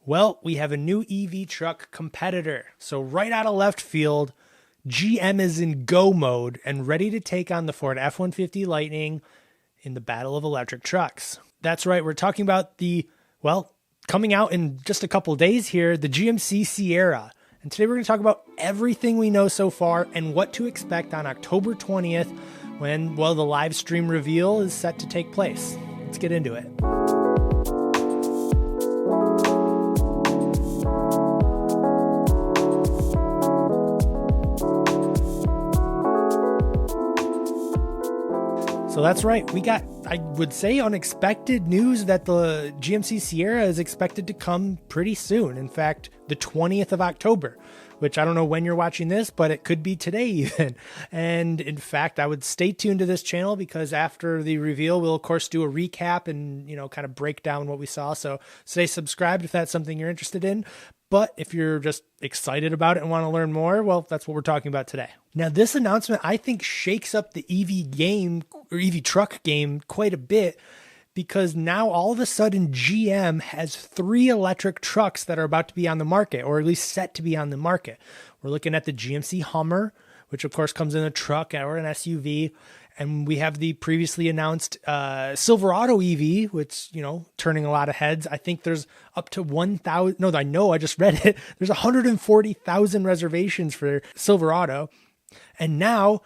Well, we have a new EV truck competitor. So right out of left field, GM is in go mode and ready to take on the Ford F-150 Lightning in the battle of electric trucks. That's right, we're talking about coming out in just a couple days here, the GMC Sierra. And today we're going to talk about everything we know so far and what to expect on October 20th when, the live stream reveal is set to take place. Let's get into it. So that's right. We got, I would say, unexpected news that the GMC Sierra is expected to come pretty soon. In fact, the 20th of October, which I don't know when you're watching this, but it could be today even. And in fact, I would stay tuned to this channel because after the reveal, we'll of course do a recap and, kind of break down what we saw. So stay subscribed if that's something you're interested in. But if you're just excited about it and want to learn more, well, that's what we're talking about today. Now, this announcement, I think, shakes up the EV game or EV truck game quite a bit because now all of a sudden GM has 3 electric trucks that are about to be on the market, or at least set to be on the market. We're looking at the GMC Hummer, which of course comes in a truck or an SUV. And we have the previously announced Silverado EV, which, turning a lot of heads. I think there's up to 1,000. No, I know, I just read it. There's 140,000 reservations for Silverado. And now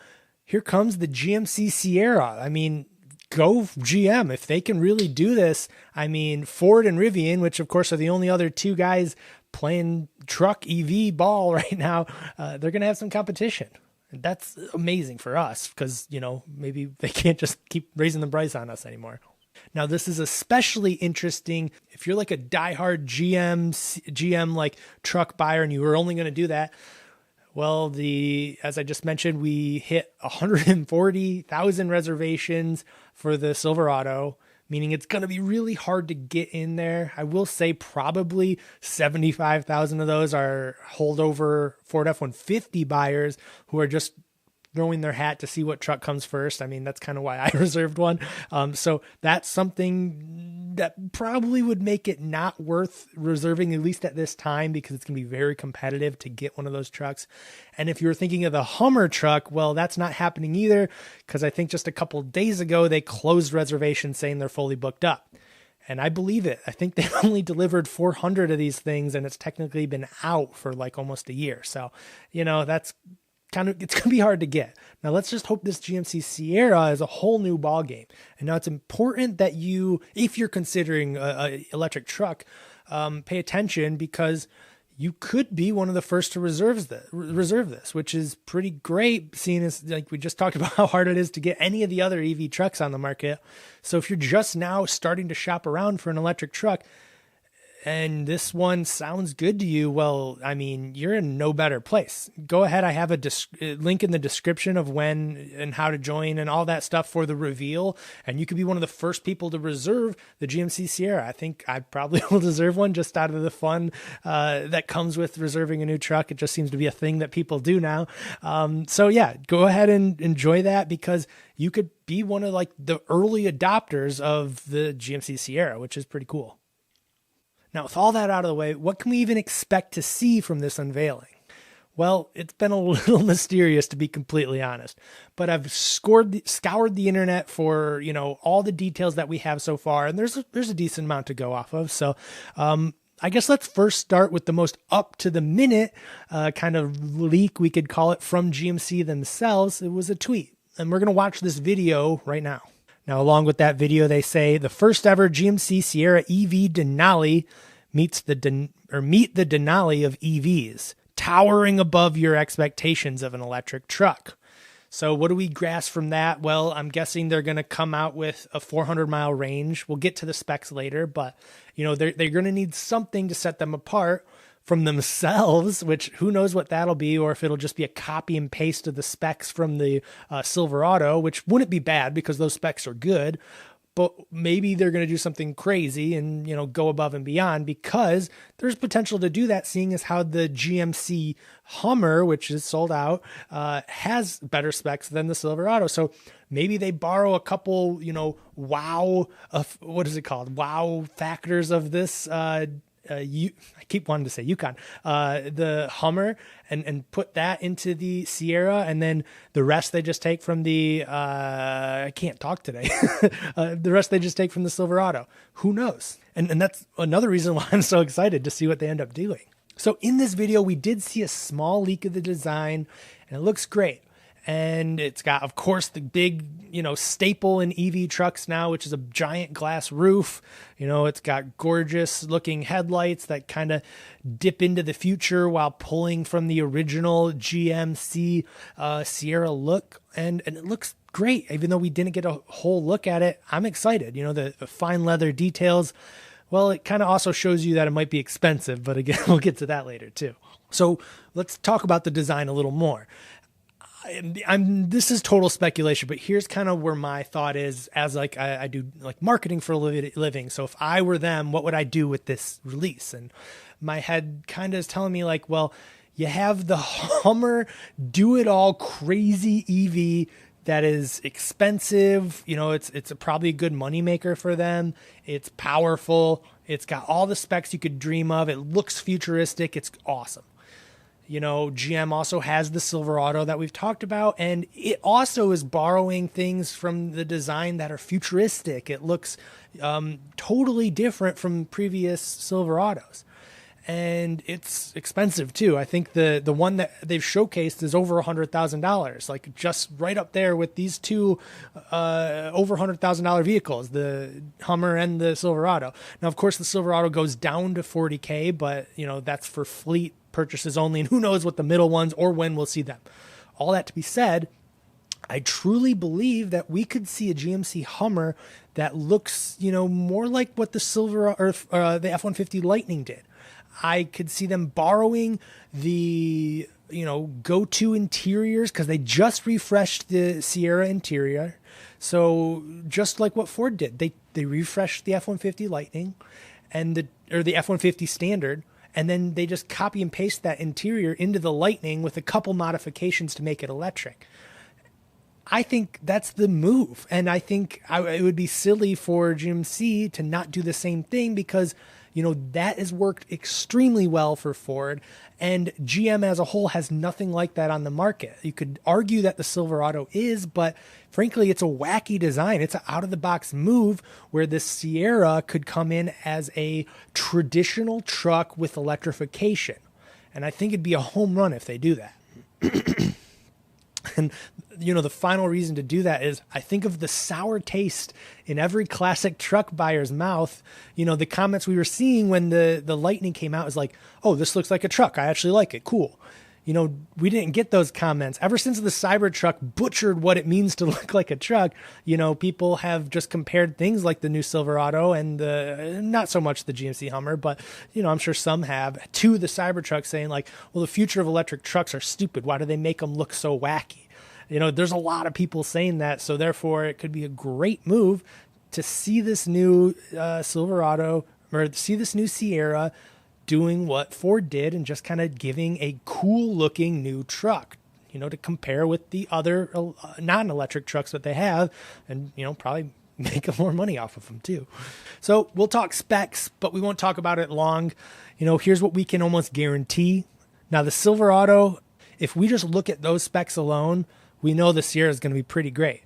here comes the GMC Sierra. I mean, go GM. If they can really do this, Ford and Rivian, which of course are the only other 2 guys playing truck EV ball right now, they're going to have some competition. That's amazing for us because, maybe they can't just keep raising the price on us anymore. Now, this is especially interesting if you're like a diehard GM like truck buyer and you were only going to do that. Well, as I just mentioned, we hit 140,000 reservations for the Silverado, meaning it's going to be really hard to get in there. I will say probably 75,000 of those are holdover Ford F-150 buyers who are just throwing their hat to see what truck comes first. That's kind of why I reserved one. So that's something that probably would make it not worth reserving, at least at this time, because it's going to be very competitive to get one of those trucks. And if you're thinking of the Hummer truck, well, that's not happening either, because I think just a couple days ago, they closed reservations saying they're fully booked up. And I believe it. I think they've only delivered 400 of these things, and it's technically been out for like almost a year. So, that's it's going to be hard to get. Now, let's just hope this GMC Sierra is a whole new ball game. And now it's important that if you're considering an electric truck, pay attention because you could be one of the first to reserve this, which is pretty great, seeing as like we just talked about how hard it is to get any of the other EV trucks on the market. So if you're just now starting to shop around for an electric truck, and this one sounds good to you, well, you're in no better place. Go ahead. I have a link in the description of when and how to join and all that stuff for the reveal. And you could be one of the first people to reserve the GMC Sierra. I think I probably will reserve one just out of the fun that comes with reserving a new truck. It just seems to be a thing that people do now. So yeah, go ahead and enjoy that because you could be one of like the early adopters of the GMC Sierra, which is pretty cool. Now, with all that out of the way, what can we even expect to see from this unveiling? Well, it's been a little mysterious, to be completely honest, but I've scoured the internet for, all the details that we have so far, and there's a decent amount to go off of. So, I guess let's first start with the most up-to-the-minute kind of leak, we could call it, from GMC themselves. It was a tweet, and we're going to watch this video right now. Now, along with that video, they say the first ever GMC Sierra EV Denali meet the Denali of EVs, towering above your expectations of an electric truck. So what do we grasp from that? Well, I'm guessing they're going to come out with a 400-mile range. We'll get to the specs later, but they're going to need something to set them apart from themselves, which who knows what that'll be, or if it'll just be a copy and paste of the specs from the Silverado, which wouldn't be bad because those specs are good. But maybe they're going to do something crazy and, go above and beyond because there's potential to do that, seeing as how the GMC Hummer, which is sold out, has better specs than the Silverado. So maybe they borrow a couple, wow factors of this I keep wanting to say Yukon, the Hummer, and put that into the Sierra, and then the rest they just take from the I can't talk today. The rest they just take from the Silverado. Who knows? And that's another reason why I'm so excited to see what they end up doing. So in this video, we did see a small leak of the design, and it looks great. And it's got, of course, the big, staple in EV trucks now, which is a giant glass roof. It's got gorgeous looking headlights that kind of dip into the future while pulling from the original GMC Sierra look. And it looks great. Even though we didn't get a whole look at it, I'm excited. The fine leather details. Well, it kind of also shows you that it might be expensive, but again, we'll get to that later too. So let's talk about the design a little more. This is total speculation, but here's kind of where my thought is as I do marketing for a living. So if I were them, what would I do with this release? And my head kind of is telling me well, you have the Hummer do it all crazy EV that is expensive. It's probably a good moneymaker for them. It's powerful. It's got all the specs you could dream of. It looks futuristic. It's awesome. GM also has the Silverado that we've talked about, and it also is borrowing things from the design that are futuristic. It looks totally different from previous Silverados, and it's expensive too. I think the one that they've showcased is over $100,000, just right up there with these two over $100,000 vehicles, the Hummer and the Silverado. Now, of course, the Silverado goes down to $40K, but that's for fleet purchases only, and who knows what the middle ones or when we'll see them. All that to be said, I truly believe that we could see a GMC Hummer that looks, more like what the the F-150 Lightning did. I could see them borrowing the, go-to interiors, because they just refreshed the Sierra interior. So just like what Ford did, they refreshed the F-150 Lightning and the F-150 Standard, and then they just copy and paste that interior into the Lightning with a couple modifications to make it electric. I think that's the move. And I think it would be silly for GMC to not do the same thing, because, that has worked extremely well for Ford, and GM as a whole has nothing like that on the market. You could argue that the Silverado is, but frankly, it's a wacky design. It's an out-of-the-box move where the Sierra could come in as a traditional truck with electrification. And I think it'd be a home run if they do that. And, the final reason to do that is I think of the sour taste in every classic truck buyer's mouth. The comments we were seeing when the Lightning came out is oh, this looks like a truck. I actually like it. Cool. We didn't get those comments. Ever since the Cybertruck butchered what it means to look like a truck, people have just compared things like the new Silverado and not so much the GMC Hummer, but, I'm sure some have, to the Cybertruck, saying well, the future of electric trucks are stupid. Why do they make them look so wacky? There's a lot of people saying that, so therefore it could be a great move to see this new Silverado, or see this new Sierra doing what Ford did and just kind of giving a cool looking new truck, to compare with the other non-electric trucks that they have, and, probably make more money off of them too. So we'll talk specs, but we won't talk about it long. Here's what we can almost guarantee. Now, the Silverado, if we just look at those specs alone, we know the Sierra is going to be pretty great.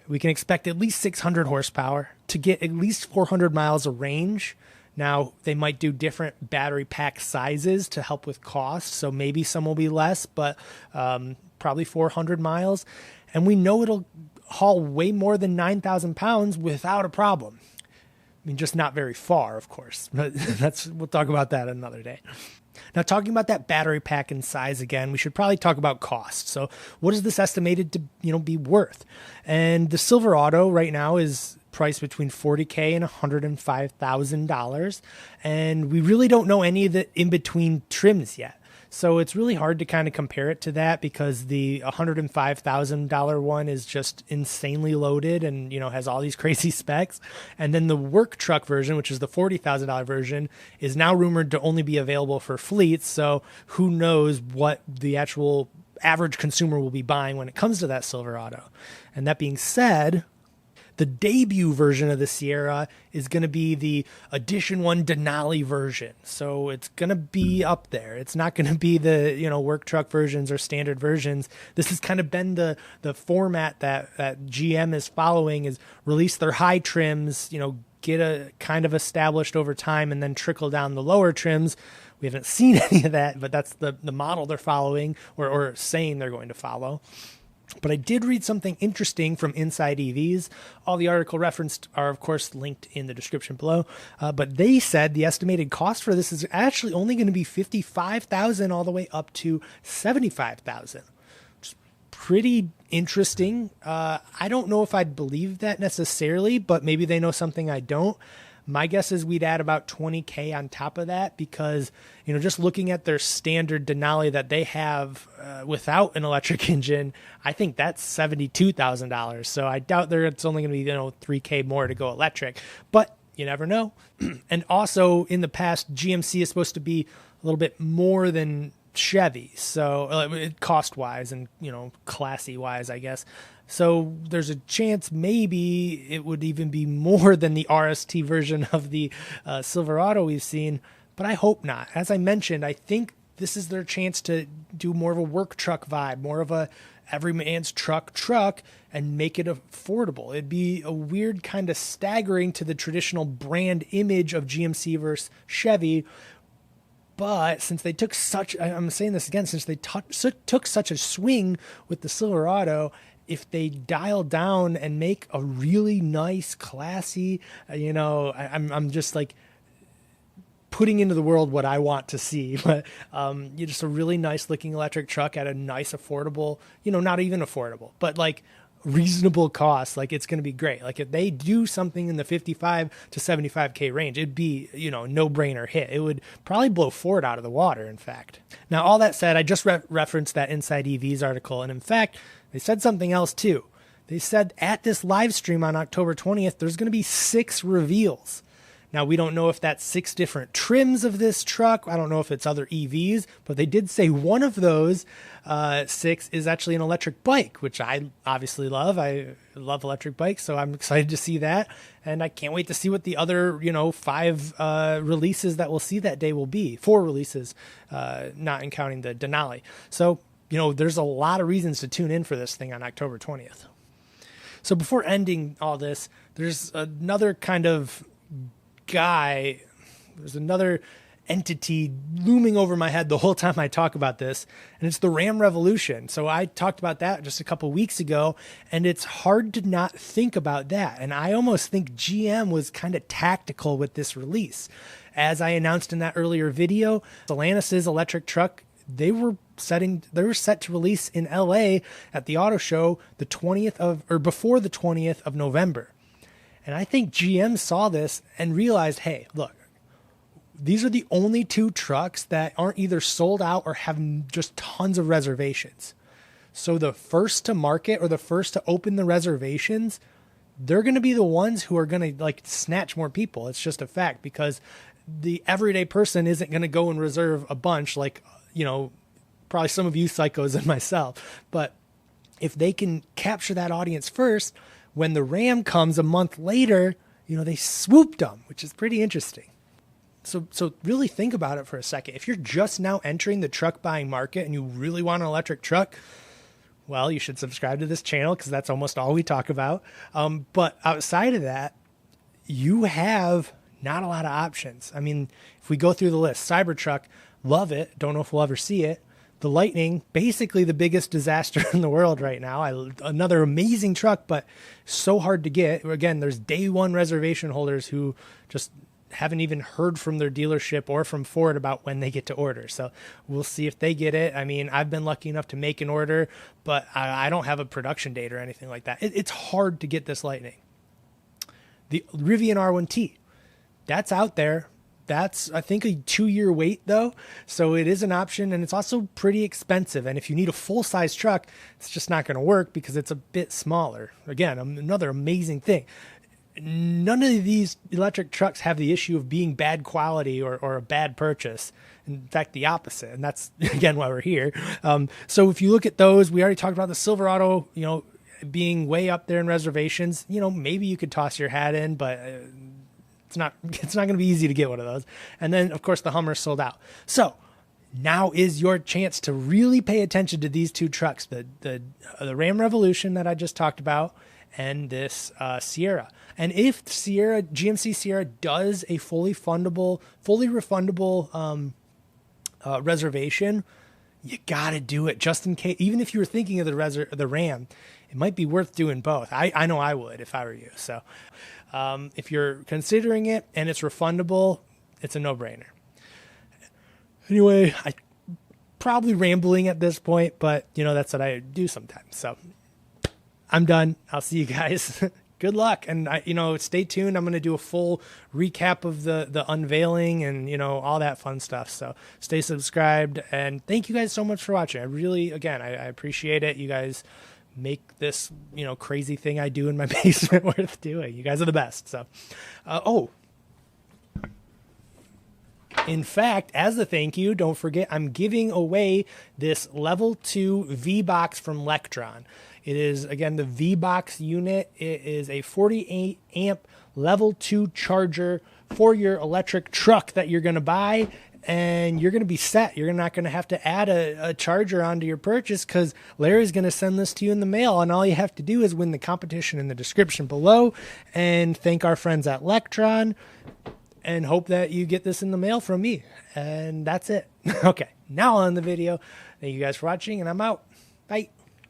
We can expect at least 600 horsepower to get at least 400 miles of range. Now, they might do different battery pack sizes to help with cost, so maybe some will be less, but probably 400 miles. And we know it'll haul way more than 9,000 pounds without a problem. I mean, just not very far, of course. But we'll talk about that another day. Now, talking about that battery pack and size again, we should probably talk about cost. So what is this estimated to, be worth? And the Silverado right now is priced between $40K and $105,000. And we really don't know any of the in-between trims yet. So it's really hard to kind of compare it to that, because the $105,000 one is just insanely loaded and, has all these crazy specs. And then the work truck version, which is the $40,000 version, is now rumored to only be available for fleets. So who knows what the actual average consumer will be buying when it comes to that Silverado. And that being said, The debut version of the Sierra is going to be the Edition 1 Denali version. So it's going to be up there. It's not going to be the, work truck versions or standard versions. This has kind of been the format that GM is following, is release their high trims, get a kind of established over time and then trickle down the lower trims. We haven't seen any of that, but that's the model they're following or saying they're going to follow. But I did read something interesting from Inside EVs. All the article referenced are, of course, linked in the description below. But they said the estimated cost for this is actually only going to be $55,000 all the way up to $75,000. Which is pretty interesting. I don't know if I'd believe that necessarily, but maybe they know something I don't. My guess is we'd add about $20K on top of that because, just looking at their standard Denali that they have without an electric engine, I think that's $72,000. So I doubt it's only going to be, $3K more to go electric, but you never know. And also in the past, GMC is supposed to be a little bit more than Chevy. So cost wise and, classy wise, I guess. So there's a chance maybe it would even be more than the RST version of the Silverado we've seen, but I hope not. As I mentioned, I think this is their chance to do more of a work truck vibe, more of a every man's truck, and make it affordable. It'd be a weird kind of staggering to the traditional brand image of GMC versus Chevy. But since they took I'm saying this again, since they took such a swing with the Silverado, if they dial down and make a really nice, classy, I'm just like putting into the world what I want to see. But you're just a really nice looking electric truck at a nice, affordable, not even affordable, but like reasonable cost. Like it's going to be great. Like if they do something in the 55 to 75K range, it'd be, no brainer hit. It would probably blow Ford out of the water, in fact. Now, all that said, I just referenced that Inside EVs article. And in fact, they said something else too. They said at this live stream on October 20th, there's going to be 6 reveals. Now, we don't know if that's 6 different trims of this truck. I don't know if it's other EVs, but they did say one of those 6 is actually an electric bike, which I obviously love. I love electric bikes, so I'm excited to see that. And I can't wait to see what the other, 5 releases that we'll see that day will be. 4 releases, not counting the Denali. So, there's a lot of reasons to tune in for this thing on October 20th. So before ending all this, there's another kind of guy, there's another entity looming over my head the whole time I talk about this, and it's the Ram Revolution. So I talked about that just a couple weeks ago, and it's hard to not think about that. And I almost think GM was kind of tactical with this release. As I announced in that earlier video, Stellantis' electric truck, they were set to release in LA at the auto show before the 20th of November. And I think GM saw this and realized, hey, look, these are the only 2 trucks that aren't either sold out or have just tons of reservations. So the first to market or the first to open the reservations, they're going to be the ones who are going to snatch more people. It's just a fact, because the everyday person isn't going to go and reserve a bunch like, probably some of you psychos and myself. But if they can capture that audience first, when the Ram comes a month later, they swooped them, which is pretty interesting. So really think about it for a second. If you're just now entering the truck buying market and you really want an electric truck, well, you should subscribe to this channel because that's almost all we talk about. But outside of that, you have not a lot of options. I mean, if we go through the list, Cybertruck, love it. Don't know if we'll ever see it. The Lightning, basically the biggest disaster in the world right now. Another amazing truck, but so hard to get. Again, there's day one reservation holders who just haven't even heard from their dealership or from Ford about when they get to order. So we'll see if they get it. I mean, I've been lucky enough to make an order, but I don't have a production date or anything like that. It's hard to get this Lightning. The Rivian R1T, that's out there. That's, I think, a 2-year wait, though. So it is an option, and it's also pretty expensive. And if you need a full-size truck, it's just not going to work because it's a bit smaller. Again, another amazing thing. None of these electric trucks have the issue of being bad quality or a bad purchase. In fact, the opposite. And that's, again, why we're here. So if you look at those, we already talked about the Silverado, being way up there in reservations, you know, maybe you could toss your hat in, but it's not going to be easy to get one of those. And then, of course, the Hummer sold out. So now is your chance to really pay attention to these two trucks, the Ram Revolution that I just talked about, and this Sierra. And if GMC Sierra does a fully refundable reservation, you got to do it just in case. Even if you were thinking of the Ram, it might be worth doing both. I know I would if I were you. So if you're considering it and it's refundable, it's a no-brainer. Anyway, I probably rambling at this point, but you know, that's what I do sometimes. So I'm done. I'll see you guys. Good luck. And stay tuned. I'm going to do a full recap of the unveiling and, you know, all that fun stuff. So stay subscribed, and thank you guys so much for watching. I really, again, I appreciate it. You guys make this, you know, crazy thing I do in my basement worth doing. You guys are the best. So, in fact, as a thank you, don't forget, I'm giving away this level 2 V-Box from Lectron. It is, again, the V-Box unit. It is a 48 amp level 2 charger for your electric truck that you're going to buy, and you're going to be set. You're not going to have to add a charger onto your purchase, because Larry's going to send this to you in the mail, and all you have to do is win the competition in the description below and thank our friends at Lectron and hope that you get this in the mail from me. And that's it. Okay, now on the video. Thank you guys for watching, and I'm out. Bye.